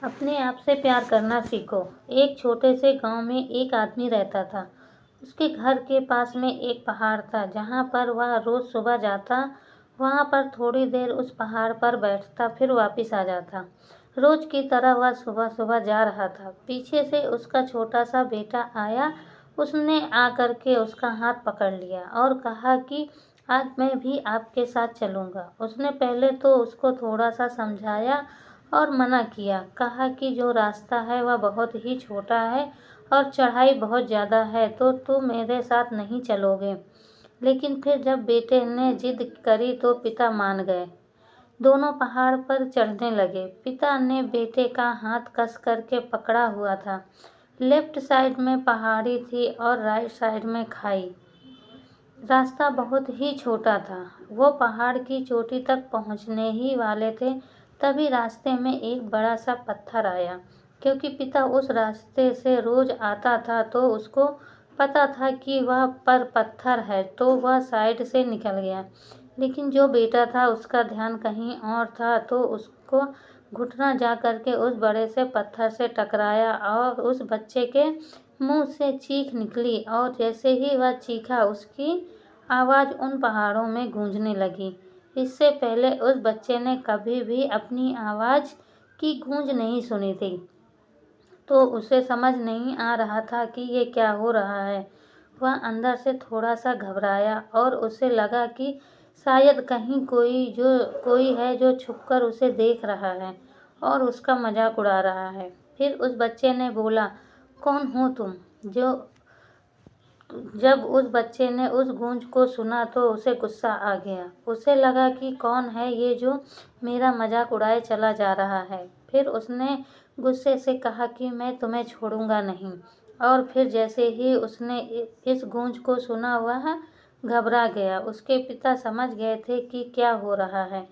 अपने आप से प्यार करना सीखो। एक छोटे से गांव में एक आदमी रहता था। उसके घर के पास में एक पहाड़ था जहां पर वह रोज सुबह जाता। वहां पर थोड़ी देर उस पहाड़ पर बैठता, फिर वापस आ जाता। रोज की तरह वह सुबह सुबह जा रहा था। पीछे से उसका छोटा सा बेटा आया। उसने आकर के उसका हाथ पकड़ लिया और कहा कि आज मैं भी आपके साथ चलूंगा। उसने पहले तो उसको थोड़ा सा समझाया और मना किया। कहा कि जो रास्ता है वह बहुत ही छोटा है और चढ़ाई बहुत ज़्यादा है, तो तुम मेरे साथ नहीं चलोगे। लेकिन फिर जब बेटे ने जिद करी तो पिता मान गए। दोनों पहाड़ पर चढ़ने लगे। पिता ने बेटे का हाथ कस करके पकड़ा हुआ था। लेफ्ट साइड में पहाड़ी थी और राइट साइड में खाई। रास्ता बहुत ही छोटा था। वो पहाड़ की चोटी तक पहुंचने ही वाले थे, तभी रास्ते में एक बड़ा सा पत्थर आया। क्योंकि पिता उस रास्ते से रोज आता था तो उसको पता था कि वह पर पत्थर है, तो वह साइड से निकल गया। लेकिन जो बेटा था उसका ध्यान कहीं और था, तो उसको घुटना जा करके उस बड़े से पत्थर से टकराया और उस बच्चे के मुंह से चीख निकली। और जैसे ही वह चीखा, उसकी आवाज़ उन पहाड़ों में गूंजने लगी। इससे पहले उस बच्चे ने कभी भी अपनी आवाज़ की गूंज नहीं सुनी थी, तो उसे समझ नहीं आ रहा था कि ये क्या हो रहा है। वह अंदर से थोड़ा सा घबराया और उसे लगा कि शायद कहीं कोई है जो छुपकर उसे देख रहा है और उसका मजाक उड़ा रहा है। फिर उस बच्चे ने बोला, कौन हो तुम? जब उस बच्चे ने उस गूंज को सुना तो उसे गुस्सा आ गया। उसे लगा कि कौन है ये जो मेरा मजाक उड़ाए चला जा रहा है। फिर उसने गुस्से से कहा कि मैं तुम्हें छोड़ूंगा नहीं। और फिर जैसे ही उसने इस गूंज को सुना, वह घबरा गया। उसके पिता समझ गए थे कि क्या हो रहा है,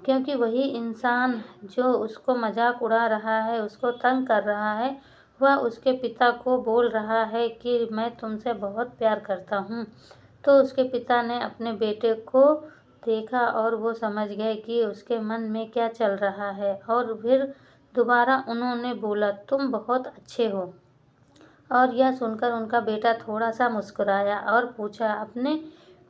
क्योंकि वही इंसान जो उसको मजाक उड़ा रहा है, उसको तंग कर रहा है, वह उसके पिता को बोल रहा है कि मैं तुमसे बहुत प्यार करता हूँ। तो उसके पिता ने अपने बेटे को देखा और वो समझ गए कि उसके मन में क्या चल रहा है। और फिर दोबारा उन्होंने बोला, तुम बहुत अच्छे हो। और यह सुनकर उनका बेटा थोड़ा सा मुस्कुराया और पूछा अपने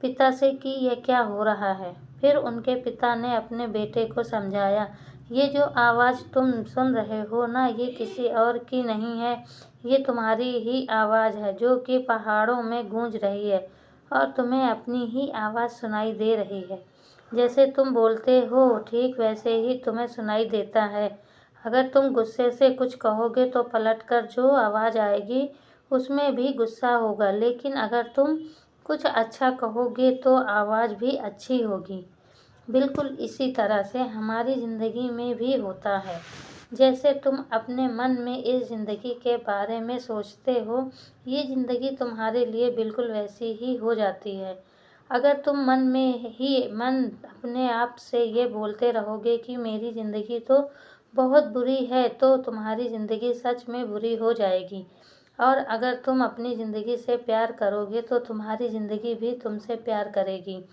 पिता से कि यह क्या हो रहा है। फिर उनके पिता ने अपने बेटे को समझाया, ये जो आवाज़ तुम सुन रहे हो ना, ये किसी और की नहीं है, ये तुम्हारी ही आवाज़ है जो कि पहाड़ों में गूंज रही है और तुम्हें अपनी ही आवाज़ सुनाई दे रही है। जैसे तुम बोलते हो ठीक वैसे ही तुम्हें सुनाई देता है। अगर तुम गुस्से से कुछ कहोगे तो पलटकर जो आवाज़ आएगी उसमें भी गुस्सा होगा, लेकिन अगर तुम कुछ अच्छा कहोगे तो आवाज़ भी अच्छी होगी। बिल्कुल इसी तरह से हमारी ज़िंदगी में भी होता है। जैसे तुम अपने मन में इस ज़िंदगी के बारे में सोचते हो, ये ज़िंदगी तुम्हारे लिए बिल्कुल वैसी ही हो जाती है। अगर तुम मन अपने आप से ये बोलते रहोगे कि मेरी ज़िंदगी तो बहुत बुरी है, तो तुम्हारी ज़िंदगी सच में बुरी हो जाएगी। और अगर तुम अपनी ज़िंदगी से प्यार करोगे तो तुम्हारी ज़िंदगी भी तुमसे प्यार करेगी।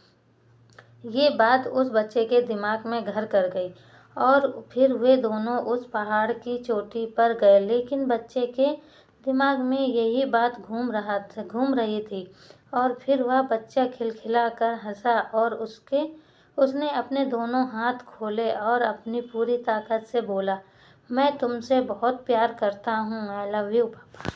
ये बात उस बच्चे के दिमाग में घर कर गई और फिर वे दोनों उस पहाड़ की चोटी पर गए। लेकिन बच्चे के दिमाग में यही बात घूम रही थी। और फिर वह बच्चा खिलखिला कर हंसा और उसने अपने दोनों हाथ खोले और अपनी पूरी ताकत से बोला, मैं तुमसे बहुत प्यार करता हूँ। आई लव यू पापा।